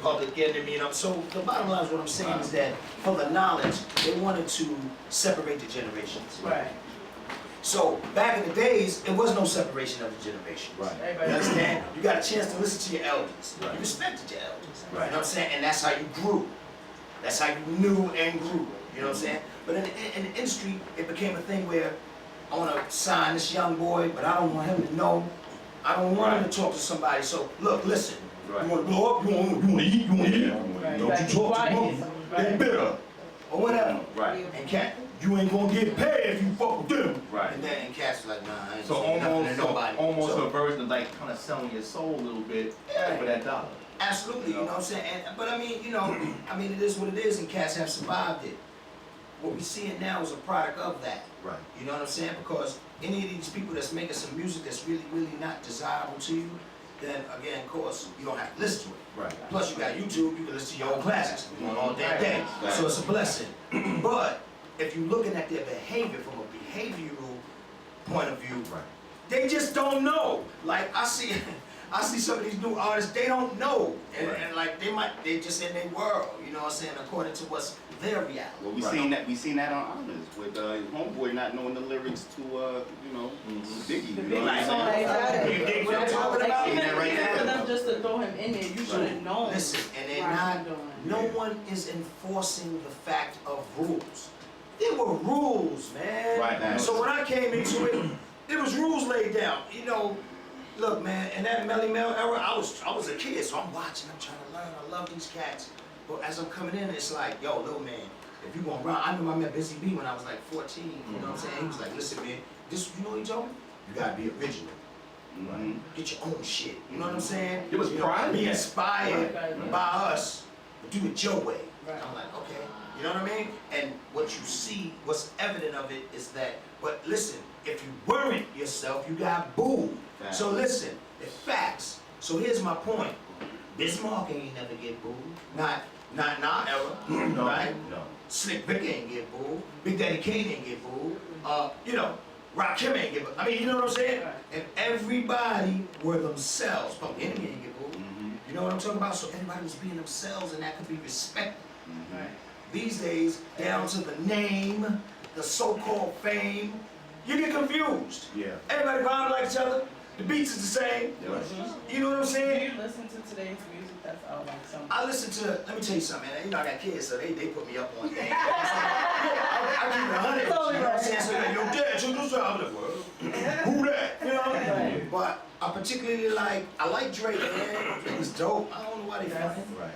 public enemy, so the bottom line is what I'm saying is that for the knowledge, they wanted to separate the generations. Right. So back in the days, it was no separation of the generations. Right. You understand? You got a chance to listen to your elders. Right. You respected your elders. Right. You know what I'm saying? And that's how you grew. That's how you knew and grew. You know what I'm saying? But in the industry, it became a thing where I want to sign this young boy, but I don't want him to know. I don't want him to talk to somebody. So look, listen. Right. You want to blow up? You want to eat? You want to eat? Right. Don't you talk to them? They bitter or whatever. Right. And Cat, you ain't gonna get paid if you fuck with them. Right. And then Cat's like, nah, I ain't So saying nothing to nobody. almost So, a version of like kind of selling your soul a little bit for that dollar. absolutely, you know what I'm saying? But I mean, you know, I mean, it is what it is, and cats have survived it. What we seeing now is a product of that. Right. You know what I'm saying? Because any of these people that's making some music that's really, really not desirable to you, then again, of course, you don't have to listen to it. Right. Plus, you got YouTube, you can listen to your own classics all damn day. Right. So it's a blessing. But if you're looking at their behavior from a behavioral point of view, Right. they just don't know. Like I see some of these new artists, they don't know. And like they just in their world, you know what I'm saying, according to what's their reality. Well, we seen that on Honors with Homeboy not knowing the lyrics to you know, Biggie. You know what I'm saying? You dig what I'm talking about? Even For them just to throw him in there, you should have known. Listen, and they're why not, he doing it. no one is enforcing the fact of rules. There were rules, man. Right, man. So when I came into it, there was rules laid down. You know, look, man, in that Melly Mel era, I was a kid, so I'm watching, I'm trying to learn. I love these cats. But as I'm coming in, it's like, yo, little man, if you gonna run, I remember I met Busy B when I was like 14, you know what I'm saying? He was like, listen, man, this, you know what he told me? You gotta be original. Get your own shit, you know what I'm saying? It was You know, pride. be inspired Right. by us, but do it your way. Right. I'm like, okay, you know what I mean? And what you see, what's evident of it is that, but listen, if you weren't yourself, you got booed. Facts. So listen, it's facts. So here's my point. Bismarck ain't never get booed. Not in our era, No. right? No. Slick Rick ain't get booed. Big Daddy Kane ain't get booed. You know, Rakim ain't get booed. I mean, you know what I'm saying? Right. And everybody were themselves. Public Enemy ain't get booed. You know what I'm talking about? So everybody was being themselves, and that could be respected. Right. These days, down to the name, the so-called fame, you get confused. Yeah. Everybody rhyme like each other. The beats is the same. You know what I'm Do saying? you listen to today's music that's out like something? I listen to, let me tell you something, man. You know, I got kids, so they put me up on things. I keep it 100. You know what I'm saying? So like, yo, dad, check this out. I'm like, well, who that? You know what I mean? But I particularly I like Drake, man. Drake is dope. I don't know why they fucking. Right.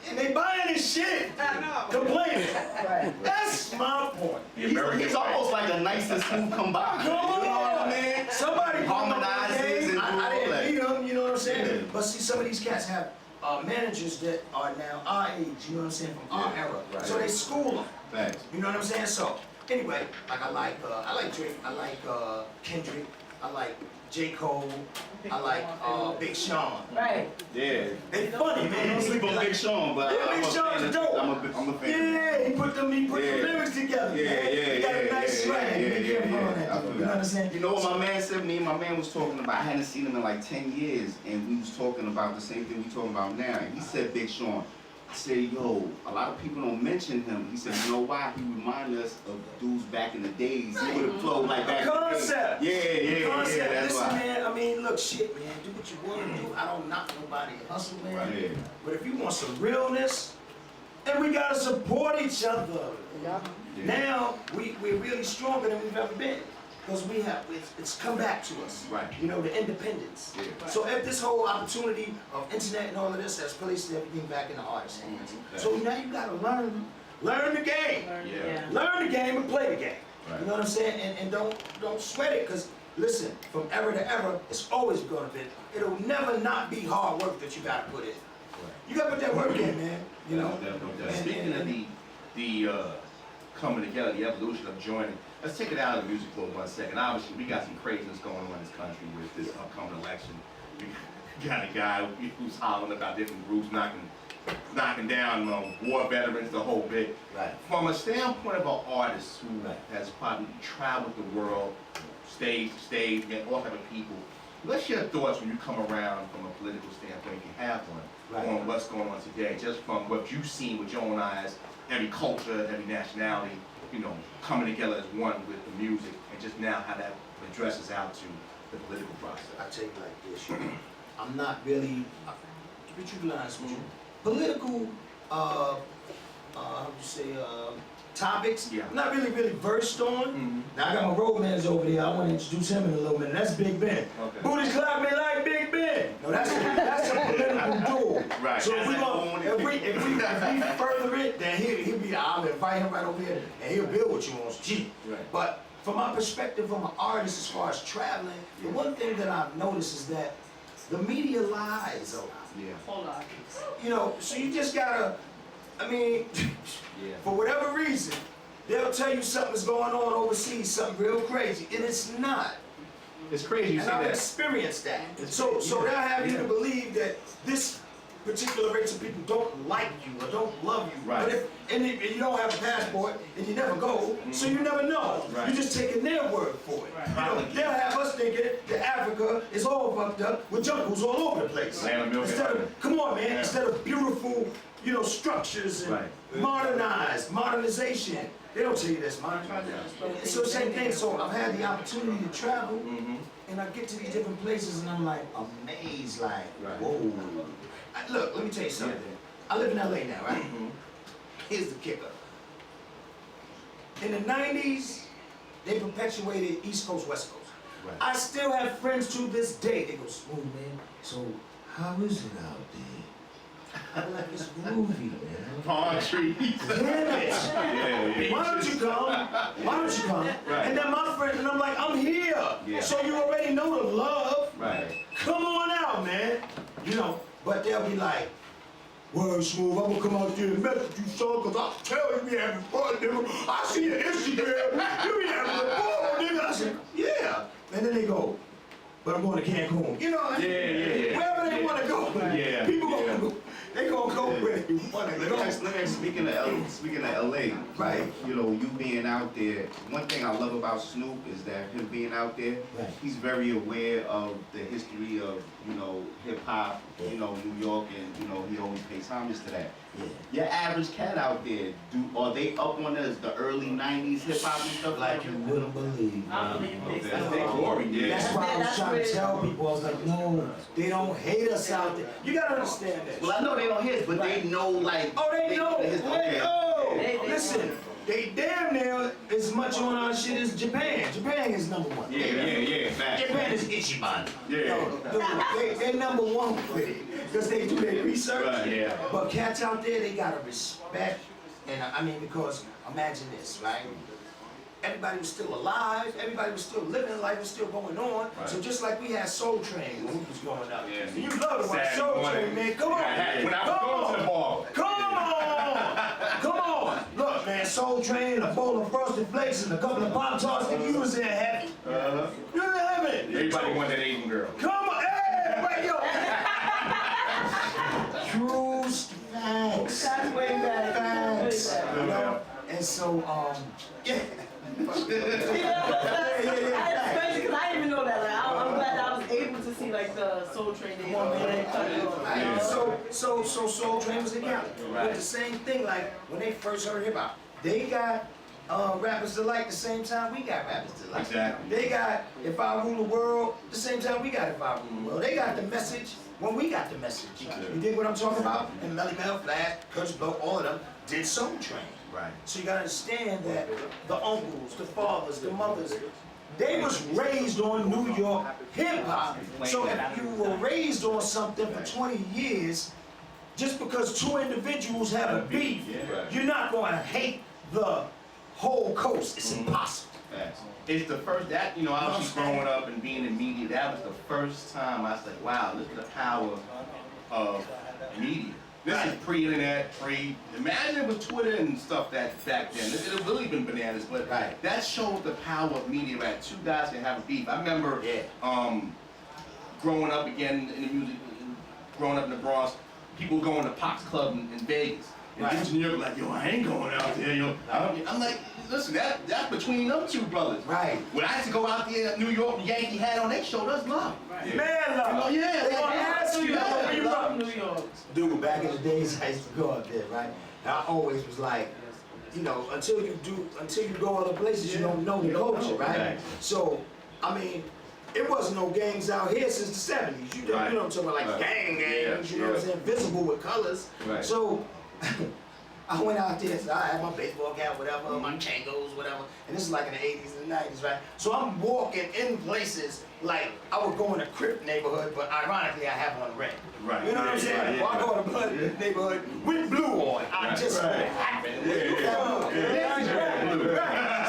And they buying his shit. I know. Complaining. Right. That's my point. The American He's almost like the nicest Smooth combined. Come on, You know what I mean? Somebody Harmonizes and I do all that. didn't beat them, you know what I'm saying? Yeah. But see, some of these cats have managers that are now our age, you know what I'm saying, from our era. Right. So they school them, Thanks. you know what I'm saying? So anyway, like I like Drake, I like Kendrick, I like J. Cole, I like Big Sean. Right. Yeah. They funny, man. Don't sleep on Big Sean, but Yeah, Big Sean's dope. I'm a fan. Yeah, he put the lyrics together. Yeah, man. yeah, He got a nice yeah, swag. yeah, He yeah, can yeah, on that. I You feel know that. what I'm saying? You know what my man said? Me and my man was talking about. I hadn't seen him in like 10 years, and we was talking about the same thing we talking about now. And he said Big Sean. I said, yo, a lot of people don't mention him. He said, you know why? He reminded us of dudes back in the days. He would have flowed like back Concept. in the day. Yeah, Concept. that's Listen, why. man, I mean, look, shit, man, do what you want to do. I don't knock nobody hustle, man. Right here. But if you want some realness, then we gotta support each other. Yeah. Now, we're really stronger than we've ever been. Because it's come back to us. Right. You know, the independence. Yeah. So if this whole opportunity of internet and all of this has placed everything back in the artist's hands. So now you gotta learn the game. Yeah. Learn the game and play the game. Right. You know what I'm saying? And don't sweat it, because listen, from era to era, it's always gonna be, it'll never not be hard work that you gotta put in. You gotta put that work in, man. You know? Speaking of the coming together, the evolution of joining, let's take it out of the music for 1 second. Obviously, we got some craziness going on in this country with this upcoming election. We got a guy who's hollering about different groups knocking down war veterans, the whole bit. Right. From a standpoint of an artist who has probably traveled the world, staged, met all type of people, What's your thoughts when you come around from a political standpoint, if you have one, Right. on what's going on today, just from what you've seen with your own eyes, every culture, every nationality, you know, coming together as one with the music, and just now how that addresses out to the political process? I tell you like this, you know, I'm not really, to be truthfully honest with you, political, how do you say, topics, Yeah. I'm not really versed on. Mhm. Now I got my road mans over there, I want to introduce him in a little minute, that's Big Ben. Okay. Booty clap me like Big Ben. No, that's a political duel. Right. So if we further it, then he'll be, I'll invite him right over here, and he'll build what you want, G. Right. But from my perspective, from an artist, as far as traveling, the one thing that I've noticed is that the media lies a lot. Yeah. Hold on. You know, so you just gotta, I mean, Yeah. for whatever reason, they'll tell you something's going on overseas, something real crazy, and it's not. It's crazy you And say I've that. experienced that. It's- So they'll have you yeah. to believe that this particular race of people don't like you or don't love you. Right. But if you don't have a passport and you never go, so you never know. Right. You're just taking their word for it. Right. You know, they'll have us thinking that Africa is all fucked up with jungles all over the place. Land of milk and Instead honey. of, come on, man, Yeah. instead of beautiful, you know, structures and Right. modernization. They don't tell you that's modern. It's the same thing. So I've had the opportunity to travel. Mm-hmm. And I get to these different places and I'm like amazed, like, Right. whoa. Look, let me tell you something. I live in LA now, right? Mm-hmm. Here's the kicker. In the 90s, they perpetuated East Coast, West Coast. Right. I still have friends to this day. They go, Smooth, man, so how is it out there? I'm like, it's groovy, man. Palm trees. Damn it. Yeah. Why don't you come? Why don't you come? Right. And then my friend, and I'm like, I'm here. Yeah. So you already know the love. Right. Come on out, man. You know, but they'll be like, well, Smooth, I'm gonna come out there and message you, son, cause I tell you be having fun, nigga. I see your Instagram, you be having fun, nigga. I said, yeah. And then they go, but I'm going to Cancun. You know, Yeah. wherever they wanna go. Yeah. People Yeah. gonna go. They gonna go where they wanna Let go. me ask, speaking of LA, Right. you know, you being out there, one thing I love about Snoop is that him being out there, Right. he's very aware of the history of, you know, hip hop, you know, New York, and, you know, he always pays homage to that. Yeah. Your average cat out there, are they up on the early 90s hip hop and stuff Like you wouldn't believe. I man. believe they That's so. their glory, yeah. That's why I was That's trying to where- tell people, I was like, no, they don't hate us out there. You gotta understand this. Well, I know they don't hit, but they know, like... Oh, they know. Okay. Oh, They listen, they damn near as much on our shit as Japan. Japan is number one. Yeah. Fact. Japan is Ichiban. Yeah. No, they number one with it because they do their research. Right, yeah. But cats out there, they gotta respect, and I mean, because imagine this, right? Everybody was still alive, everybody was still living, life was still going on. Right. So just like we had Soul Train when we was growing up. Yeah. And you love to watch Saturday Soul morning. Train, man. Come on. When I was Come going to the on. ball. Come on! Come on! Look, man, Soul Train, a bowl of Frosted Flakes, and a couple of Pop-Tarts, and you was in heaven. Uh-huh. You in heaven! Everybody wanted that Asian girl. Come on! Hey! Wait, yo! True facts. That's way back. Facts. Way back. You know? And so, yeah. It's crazy because I didn't even know that. Like, I'm glad I was able to see like the Soul Train days. Right. So Soul Train was together. Right. But the same thing, like when they first heard hip hop, they got rappers to like the same time we got rappers to like. Exactly. They got If I Rule the World the same time we got If I Rule the World. They got the message when we got the message. You dig what I'm talking about? And Melly Mel, Flash, Curtis Blow, all of them did Soul Train. Right. So you gotta understand that the uncles, the fathers, the mothers, they was raised on New York hip hop. So if you were raised on something for 20 years, just because two individuals have a beef, you're not gonna hate the whole coast. It's impossible. Facts. It's the first, that, you know, I was growing up and being in media, that was the first time I was like, wow, look at the power of media. This is pre-internet, imagine it was Twitter and stuff that back then. It had really been bananas, but Right. that showed the power of media, right? Two guys can have a beef. I remember growing up again in the music, growing up in the Bronx, people going to Pox Club in Vegas. And Right. dudes in New York like, yo, I ain't going out there, yo. I'm like, listen, that's between them two brothers. Right. When I used to go out there in New York, Yankee hat on, they showed us love. Man, love. You know, yeah, They gonna yeah. ask you, where you from? New York. Dude, back in the days, I used to go out there, right? And I always was like, you know, until you go other places, you don't know the culture, right? Right. So, I mean, it wasn't no gangs out here since the 70s. You know, Right. you know what I'm talking about, like Right. gangs, Yeah, you know what I'm yeah. saying? Visible with colors. Right. So, I went out there, so I had my baseball cap, whatever, my Kangos, whatever, and this is like in the 80s and the 90s, right? So I'm walking in places like I would go in a Crip neighborhood, but ironically I have on red. Right. You know what I'm saying? Right, yeah. Or I go in a blood neighborhood with blue on. I Right, just right. happened. Yeah, yeah. Right.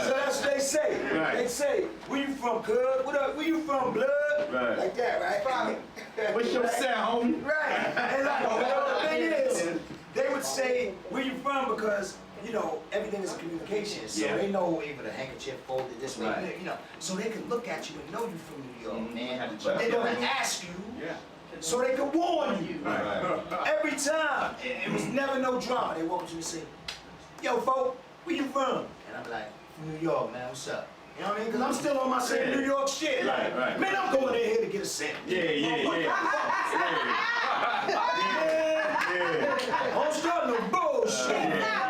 So that's what they say. Right. They say, where you from, cuz? What up? Where you from, blood? Right. Like that, right? What's your Right? sound, homie? Right. And like, the thing is, they would say, where you from? Because, you know, everything is communication. So Yeah. they know even a handkerchief folded this way, Right. you know. So they can look at you and know you from New York, Mhm. man. Have to But check they you don't out. ask you. Yeah. So they can warn you. Right. Every time. It was never no drama. They walk up to me and say, yo, folk, where you from? And I'm like, from New York, man, what's up? You know what I mean? Because I'm still on my same Yeah. New York shit. Right, right. Man, I'm going in here to get a cent. Yeah. I don't start no bullshit.